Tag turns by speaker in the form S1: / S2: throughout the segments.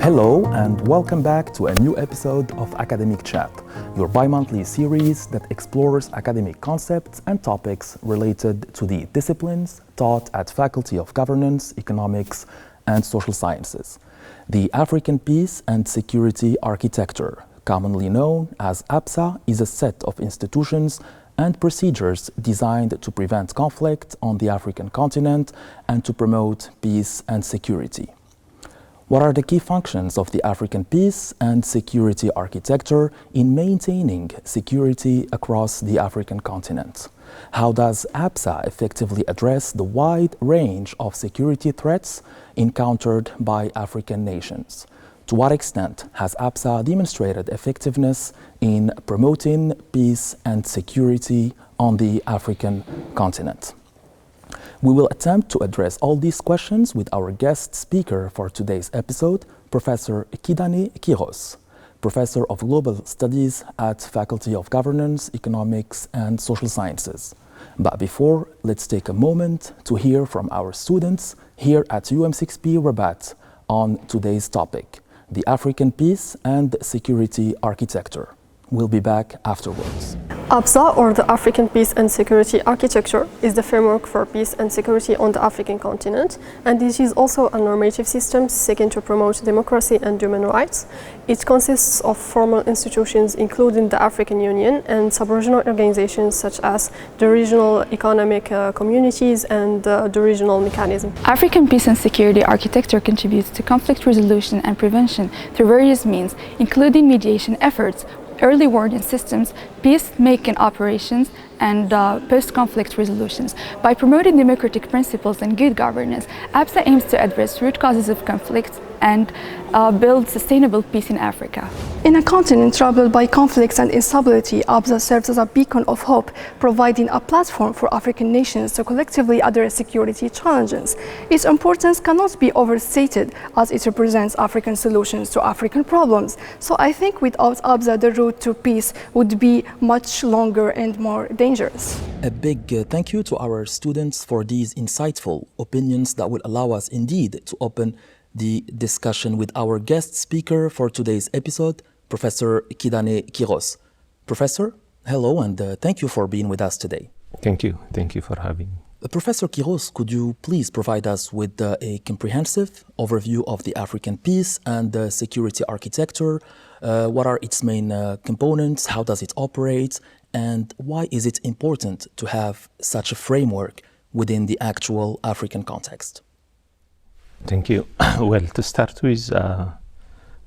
S1: Hello and welcome back to a new episode of Academic Chat, your bi-monthly series that explores academic concepts and topics related to the disciplines taught at Faculty of Governance, Economics and Social Sciences. The African Peace and Security Architecture, commonly known as APSA, is a set of institutions and procedures designed to prevent conflict on the African continent and to promote peace and security. What are the key functions of the African peace and security architecture in maintaining security across the African continent? How does APSA effectively address the wide range of security threats encountered by African nations? To what extent has APSA demonstrated effectiveness in promoting peace and security on the African continent? We will attempt to address all these questions with our guest speaker for today's episode, Professor Kidane Kiros, Professor of Global Studies at Faculty of Governance, Economics and Social Sciences. But before, let's take a moment to hear from our students here at UM6P Rabat on today's topic, the African Peace and Security Architecture. We'll be back afterwards.
S2: APSA, or the African Peace and Security Architecture, is the framework for peace and security on the African continent, and it is also a normative system seeking to promote democracy and human rights. It consists of formal institutions including the African Union and sub-regional organizations such as the regional economic communities and the regional mechanism.
S3: African Peace and Security Architecture contributes to conflict resolution and prevention through various means, including mediation efforts, early warning systems, peacemaking operations, and post-conflict resolutions. By promoting democratic principles and good governance, APSA aims to address root causes of conflicts and build sustainable peace in Africa.
S4: In a continent troubled by conflicts and instability, APSA serves as a beacon of hope, providing a platform for African nations to collectively address security challenges. Its importance cannot be overstated as it represents African solutions to African problems. So I think without APSA, the road to peace would be much longer and more dangerous.
S1: A big thank you to our students for these insightful opinions that will allow us indeed to open the discussion with our guest speaker for today's episode, Professor Kidane Kiros. Professor, hello and thank you for being with us today.
S5: Thank you. Thank you for having me.
S1: Professor Kiros, could you please provide us with a comprehensive overview of the African peace and the security architecture? What are its main components? How does it operate? And why is it important to have such a framework within the actual African context?
S5: Thank you. Well, to start with,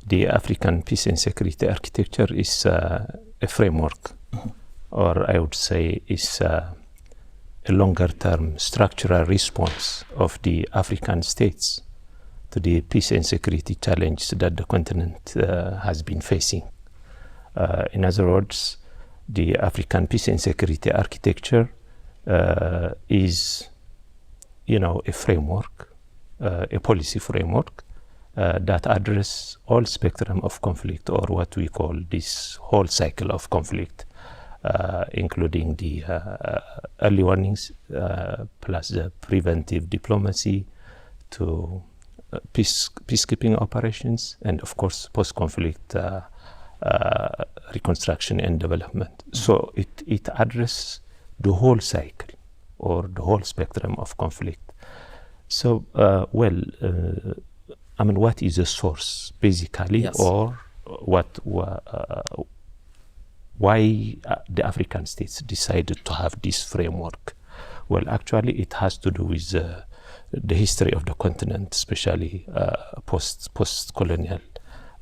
S5: the African Peace and Security Architecture is a framework, or I would say is a longer-term structural response of the African states to the peace and security challenges that the continent has been facing. In other words, the African Peace and Security Architecture is, a framework, a policy framework that address all spectrum of conflict, or what we call this whole cycle of conflict, including the early warnings plus the preventive diplomacy to peacekeeping operations, and of course post-conflict reconstruction and development. So it addresses the whole cycle or the whole spectrum of conflict. So, what is the source, basically,
S1: yes,
S5: or why the African states decided to have this framework? Well, actually, it has to do with the history of the continent, especially post-colonial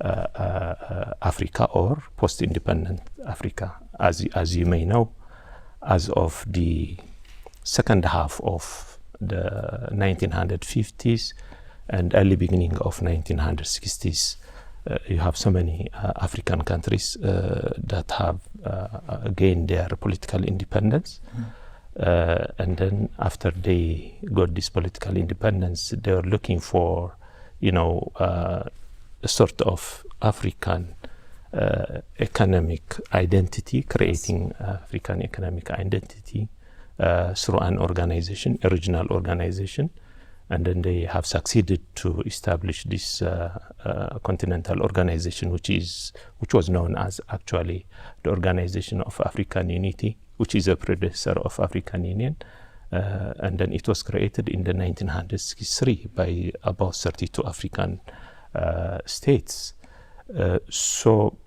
S5: Africa or post-independent Africa. As you may know, as of the second half of the 1950s and early beginning of 1960s, you have so many African countries that have gained their political independence. And then after they got this political independence, they were looking for, a sort of African economic identity, creating African economic identity through an organization, a regional organization. And then they have succeeded to establish this continental organization, which was known as actually the Organization of African Unity, which is a predecessor of African Union. And then it was created in the 1963 by about 32 African states. So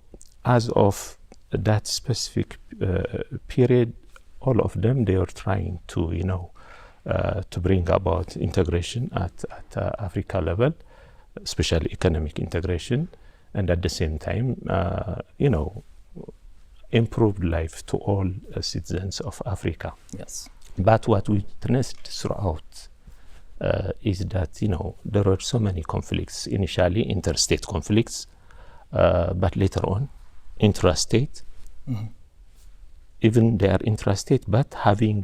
S5: as of that specific period, all of them, they were trying to, to bring about integration at Africa level, especially economic integration, and at the same time, improved life to all citizens of Africa.
S1: Yes.
S5: But what we witnessed throughout is that, there were so many conflicts, initially interstate conflicts, but later on, intrastate. Mm-hmm. Even they are intrastate, but having,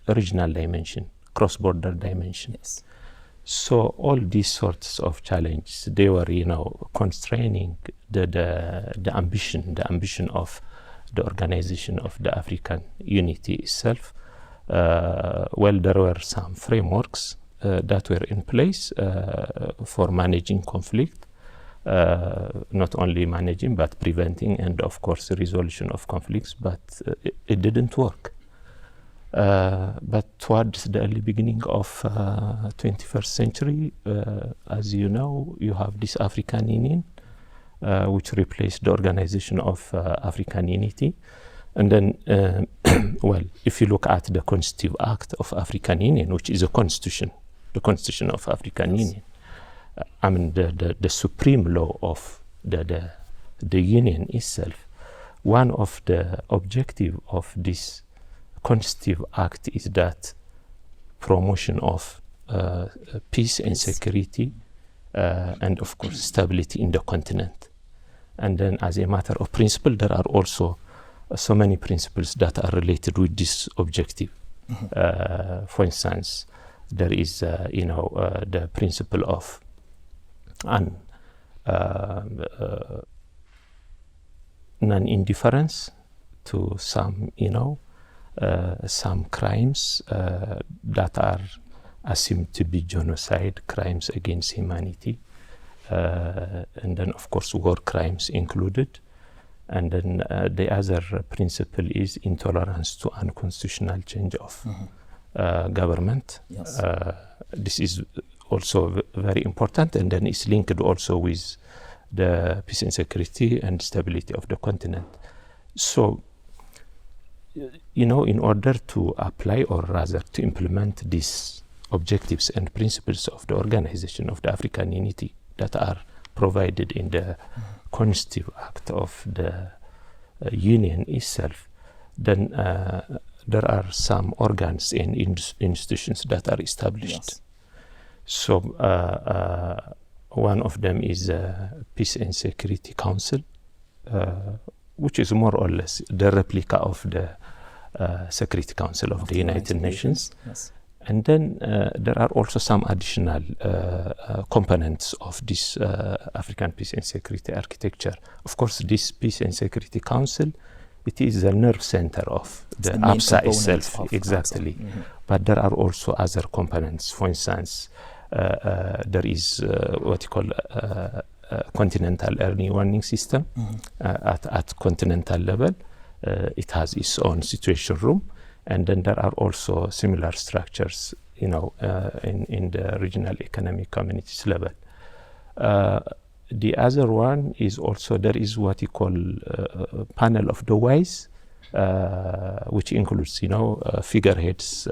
S5: regional dimension, cross-border dimension.
S1: Yes.
S5: So all these sorts of challenges, they were, constraining the ambition of the organization of the African unity itself. Well, there were some frameworks that were in place for managing conflict, not only managing but preventing, and of course the resolution of conflicts, but it didn't work. But towards the early beginning of 21st century, as you know, you have this African Union, which replaced the Organization of African Unity. And then, well, if you look at the Constitutive Act of African Union, which is a constitution, the Constitution of African Union, I mean, the supreme law of the Union itself, one of the objectives of this Constitutive Act is that promotion of peace and security, and of course stability in the continent. And then, as a matter of principle, there are also so many principles that are related with this objective. Mm-hmm. For instance, there is, the principle of non-indifference to some, some crimes that are assumed to be genocide, crimes against humanity, and then, of course, war crimes included. And then the other principle is intolerance to unconstitutional change of government. Yes. This is also very important, and then it's linked also with the peace and security and stability of the continent. So, in order to apply, or rather to implement these objectives and principles of the Organization of the African Unity that are provided in the Constitutive Act of the Union itself, then there are some organs and institutions that are established. Yes. So one of them is Peace and Security Council, which is more or less the replica of the Security Council of the United Nations. Yes. And then there are also some additional components of this African Peace and Security architecture. Of course, this Peace and Security Council, it is the nerve center of the APSA itself. Exactly. Mm-hmm. But there are also other components. For instance, there is what you call continental early warning system. Mm-hmm. At continental level. It has its own situation room. And then there are also similar structures, in the regional economic communities level. The other one is also, there is what you call panel of the wise, which includes, figureheads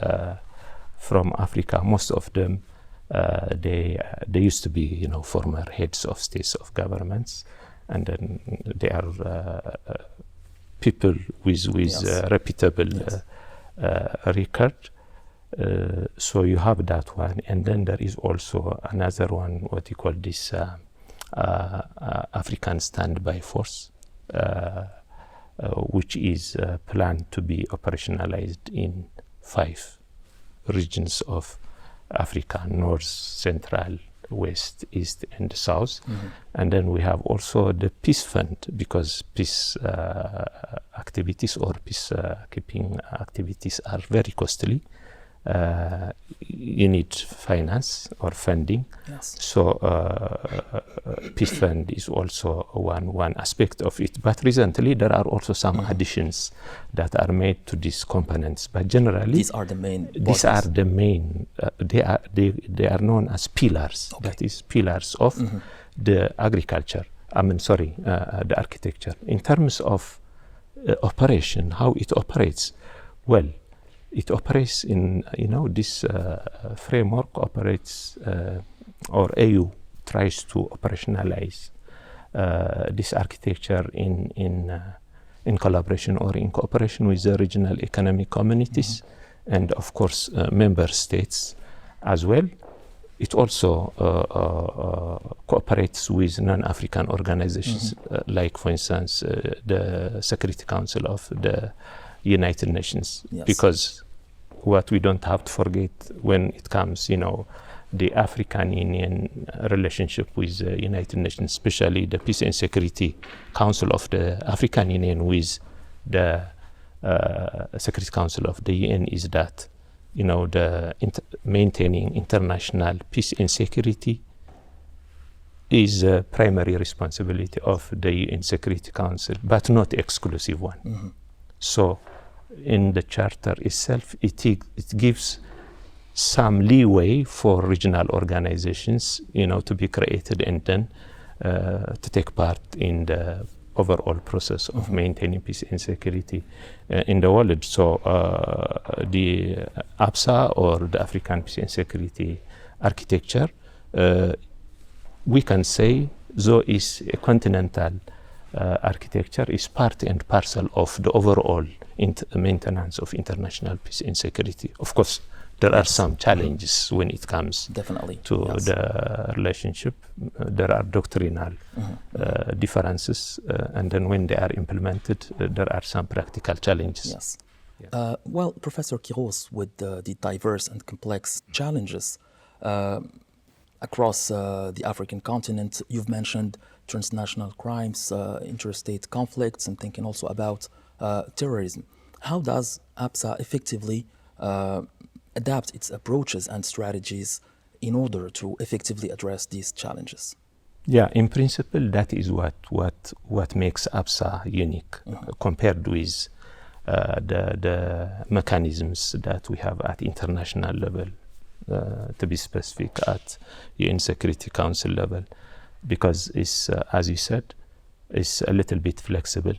S5: from Africa. Most of them, they used to be, former heads of states, of governments, and then they are people with yes. Reputable. Yes. Record. So you have that one, and then there is also another one, what you call this African Standby Force, which is planned to be operationalized in 5 regions of Africa: North, Central, West, East, and South. Mm-hmm. And then we have also the Peace Fund, because peace activities or peace keeping activities are very costly. you need finance or funding.
S1: Yes.
S5: So peace fund is also one aspect of it. But recently there are also some additions that are made to these components. But generally,
S1: these are the main.
S5: These are the main. They are known as pillars.
S1: Okay.
S5: That is pillars of the agriculture. The architecture. In terms of operation, how it operates, well, it operates in, this framework operates, or AU tries to operationalize this architecture in collaboration or in cooperation with the regional economic communities and, of course, member states as well. It also cooperates with non-African organizations, like, for instance, the Security Council of the United Nations.
S1: Yes.
S5: Because what we don't have to forget when it comes, the African Union relationship with the United Nations, especially the Peace and Security Council of the African Union with the Security Council of the UN, is that maintaining international peace and security is a primary responsibility of the UN Security Council, but not exclusive one. So in the charter itself, it gives some leeway for regional organizations, to be created and then to take part in the overall process of maintaining peace and security in the world. So the APSA, or the African Peace and Security Architecture, we can say, though is a continental architecture, is part and parcel of the overall maintenance of international peace and security. Of course, there are some challenges when it comes
S1: Definitely.
S5: to the relationship. There are doctrinal differences, and then when they are implemented, there are some practical challenges.
S1: Yes. Well, Professor Quiros, with the diverse and complex challenges across the African continent, you've mentioned transnational crimes, interstate conflicts, and thinking also about terrorism. How does APSA effectively adapt its approaches and strategies in order to effectively address these challenges?
S5: Yeah, in principle, that is what makes APSA unique compared with the mechanisms that we have at international level, to be specific, at UN Security Council level, because it's, as you said, it's a little bit flexible.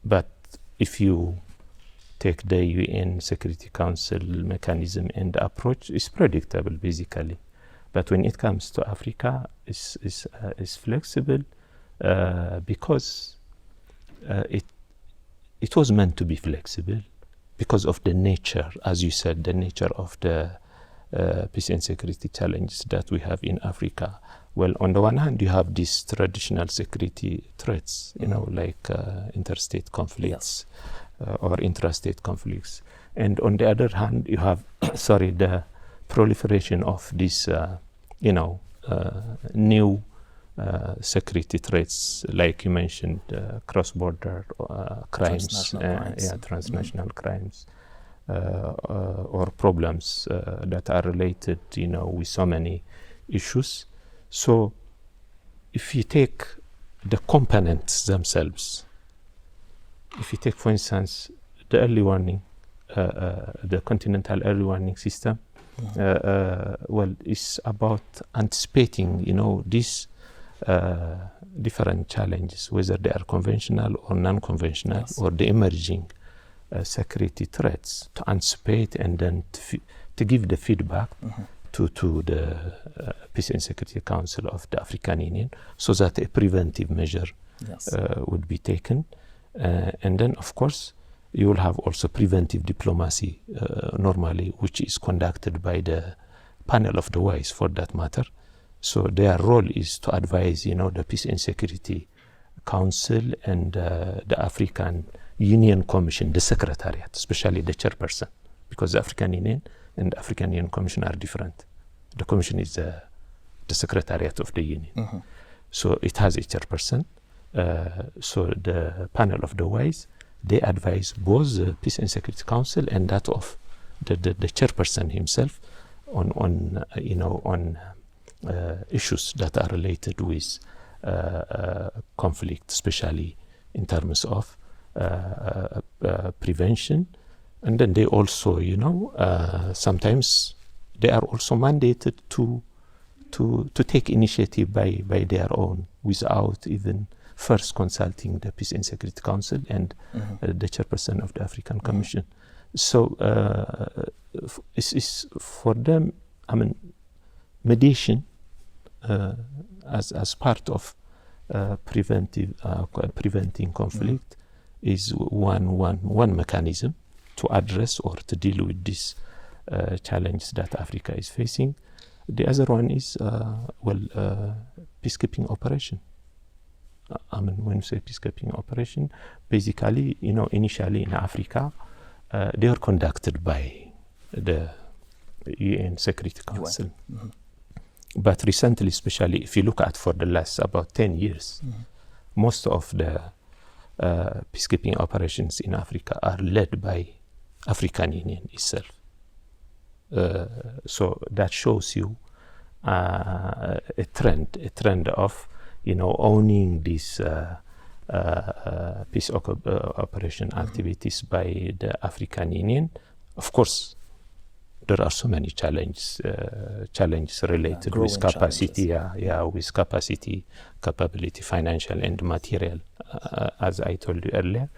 S5: But if you take the UN Security Council mechanism and approach, it's predictable basically. But when it comes to Africa, it's flexible because it was meant to be flexible because of the nature, as you said, the nature of the peace and security challenges that we have in Africa. Well, on the one hand, you have these traditional security threats, like interstate conflicts.
S1: Yes.
S5: Or intrastate conflicts. And on the other hand, you have, the proliferation of these, new security threats, like you mentioned, cross-border crimes, transnational crimes, or problems that are related, with so many issues. So if you take the components themselves, if you take, for instance, the early warning, the continental early warning system, it's about anticipating, these different challenges, whether they are conventional or non-conventional, or the emerging security threats, to anticipate and then to give the feedback to the Peace and Security Council of the African Union, so that a preventive measure would be taken. And then, of course, you will have also preventive diplomacy normally, which is conducted by the panel of the wise, for that matter. So their role is to advise, the Peace and Security Council and the African Union Commission, the Secretariat, especially the chairperson, because the African Union and the African Union Commission are different. The Commission is the Secretariat of the Union. So it has a chairperson. So the panel of the wise they advise both the Peace and Security Council and that of the chairperson himself on issues that are related with conflict, especially in terms of prevention. And then they also, sometimes they are also mandated to take initiative by their own without even first consulting the Peace and Security Council and the chairperson of the African Commission. So it's for them, mediation as part of preventing conflict is one mechanism to address or to deal with this challenge that Africa is facing. The other one is peacekeeping operation. When you say peacekeeping operation, basically, initially in Africa, they are conducted by the UN Security Council. But recently, especially if you look at for the last about 10 years, most of the peacekeeping operations in Africa are led by African Union itself. So that shows you a trend of owning these peace operation activities by the African Union. Of course, there are so many challenges related with capacity, with capacity, capability, financial and material. As I told you earlier,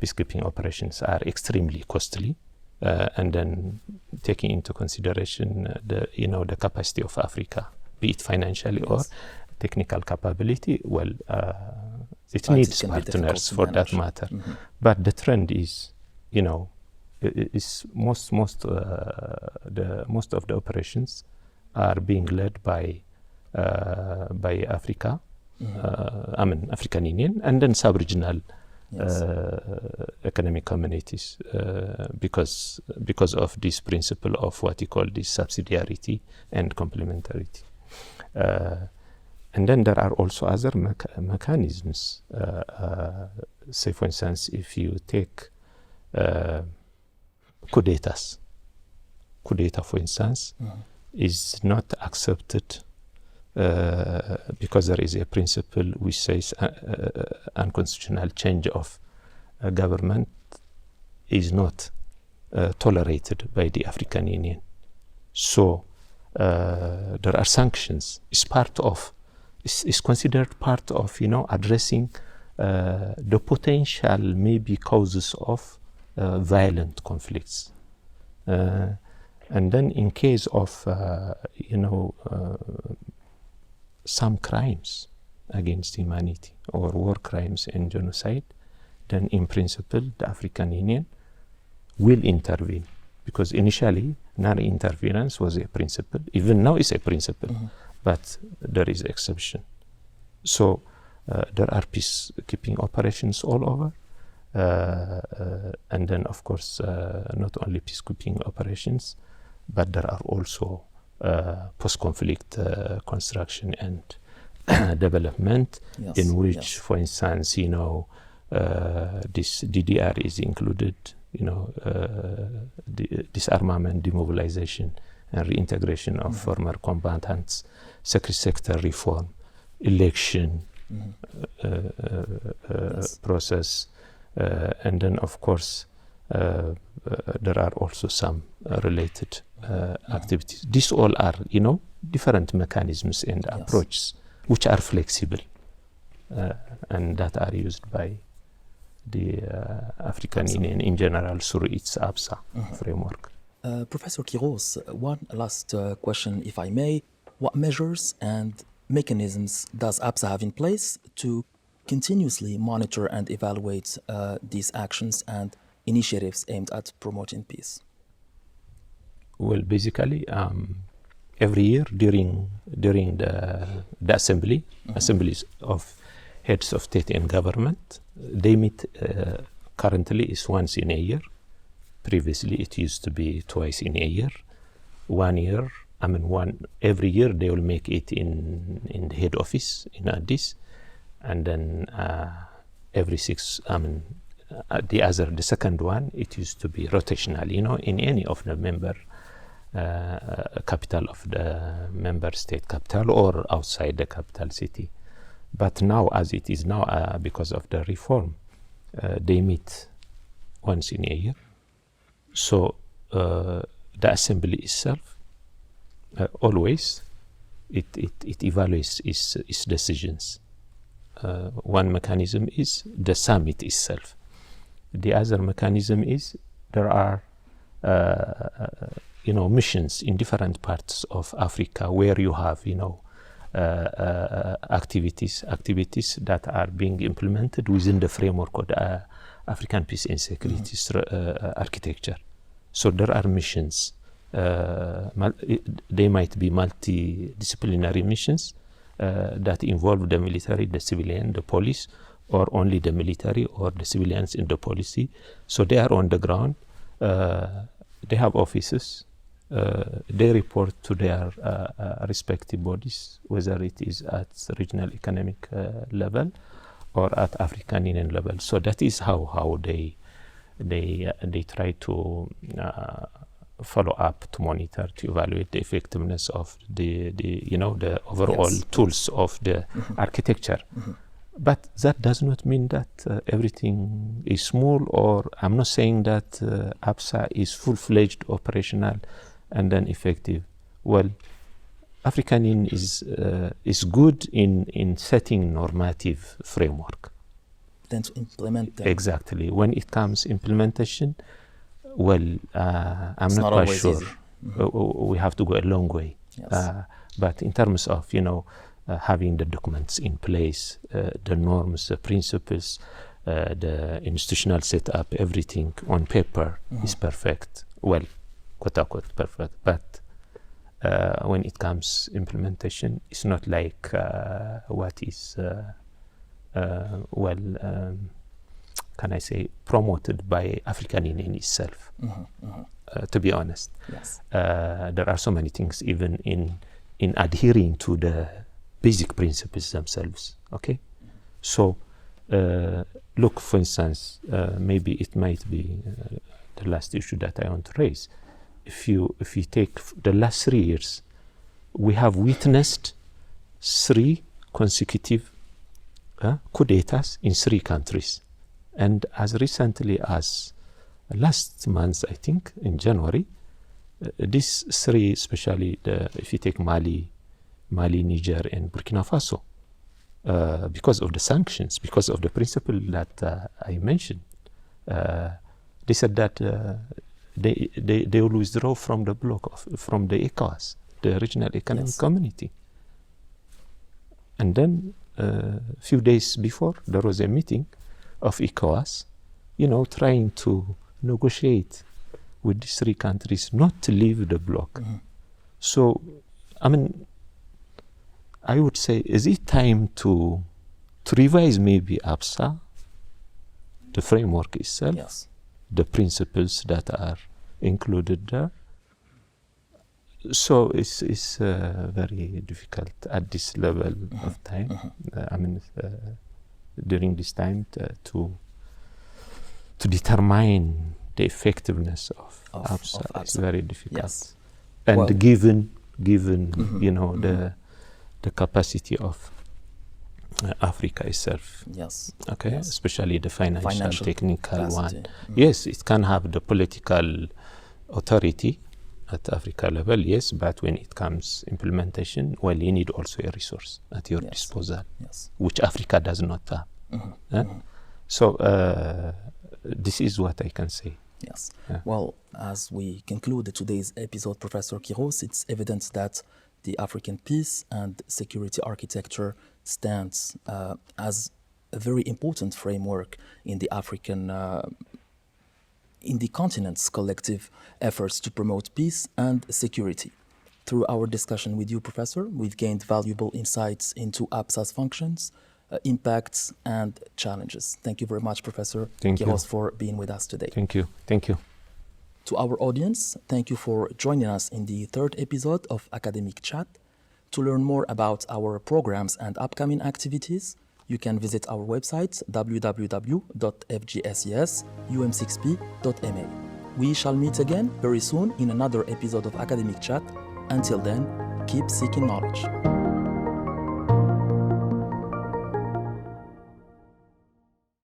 S5: peacekeeping operations are extremely costly, and then taking into consideration the capacity of Africa, be it financially or technical capability, it needs partners for that matter. But the trend is, is most of the operations are being led by Africa, African Union, and then sub-regional economic communities, because of this principle of what you call this subsidiarity and complementarity. And then there are also other mechanisms. Say, for instance, if you take coup d'etats. Coup d'etat, for instance, is not accepted because there is a principle which says unconstitutional change of government is not tolerated by the African Union. So there are sanctions. It's considered part of addressing the potential maybe causes of violent conflicts. And then in case of some crimes against humanity or war crimes and genocide, then in principle the African Union will intervene, because initially non-interference was a principle, even now it's a principle, but there is exception. So there are peacekeeping operations all over, and then of course not only peacekeeping operations, but there are also post-conflict construction and development, in which, for instance, this DDR is included, disarmament, demobilization, and reintegration of former combatants, security sector reform, election process, and then, of course, there are also some related activities. These all are, different mechanisms and approaches which are flexible and that are used by the African Union in general through its APSA framework.
S1: Professor Quiros, one last question, if I may. What measures and mechanisms does APSA have in place to continuously monitor and evaluate these actions and initiatives aimed at promoting peace?
S5: Well, basically, every year during the assemblies of heads of state and government, they meet. Currently, is once in a year. Previously, it used to be twice in a year. 1 year, every year they will make it in the head office in Addis, and then every the second one, it used to be rotational, in any of the member capital of the member state capital or outside the capital city. But now, as it is now, because of the reform, they meet once in a year. So the assembly itself always it evaluates its decisions. One mechanism is the summit itself. The other mechanism is there are missions in different parts of Africa where you have activities that are being implemented within the framework of the African peace and security architecture. So there are missions. They might be multidisciplinary missions that involve the military, the civilian, the police, or only the military or the civilians in the policy. So they are on the ground. They have offices. They report to their respective bodies, whether it is at regional economic level or at African Union level. So that is how they try to follow up, to monitor, to evaluate the effectiveness of the overall tools of the architecture. But that does not mean that everything is small, or I'm not saying that APSA is full-fledged operational and then effective. Well, African Union is good in setting normative framework.
S1: Then to implement them.
S5: Exactly. When it comes implementation, well, I'm not quite sure. We have to go a long way.
S1: Yes.
S5: But in terms of having the documents in place, the norms, the principles, the institutional setup, everything on paper is perfect. Well, quote unquote perfect. But when it comes implementation, it's not like what is can I say, promoted by African Union itself. To be honest,
S1: yes.
S5: There are so many things even in adhering to the basic principles themselves. Okay, so look, for instance, maybe it might be the last issue that I want to raise. If you take the last 3 years, we have witnessed 3 consecutive coup d'etats in 3 countries. And as recently as last month, I think, in January, these 3, especially if you take Mali, Niger, and Burkina Faso, because of the sanctions, because of the principle that I mentioned, they said that they will withdraw from the bloc, from the ECOWAS, the regional economic community. And then a few days before, there was a meeting of ECOWAS, trying to negotiate with these 3 countries not to leave the bloc. So, I mean, I would say, is it time to revise maybe APSA, the framework itself, the principles that are included there? So it's very difficult at this level of time. I mean, during this time to determine the effectiveness of APSA is very difficult.
S1: Yes.
S5: And given the capacity of Africa itself.
S1: Yes.
S5: Okay.
S1: Yes.
S5: Especially the financial technical
S1: capacity.
S5: one. Yes, it can have the political authority at Africa level, yes, but when it comes implementation, well, you need also a resource at your disposal, which Africa does not have. So this is what I can say.
S1: Yes. Well, as we conclude today's episode, Professor Quiros, it's evident that the African peace and security architecture stands as a very important framework in the African in the continent's collective efforts to promote peace and security. Through our discussion with you, Professor, we've gained valuable insights into APSA's functions, impacts, and challenges. Thank you very much, Professor Quiros, for being with us today.
S5: Thank you. Thank you.
S1: To our audience, thank you for joining us in the 3rd episode of Academic Chat. To learn more about our programs and upcoming activities, you can visit our website www.fgses.um6p.ma. We shall meet again very soon in another episode of Academic Chat. Until then, keep seeking knowledge.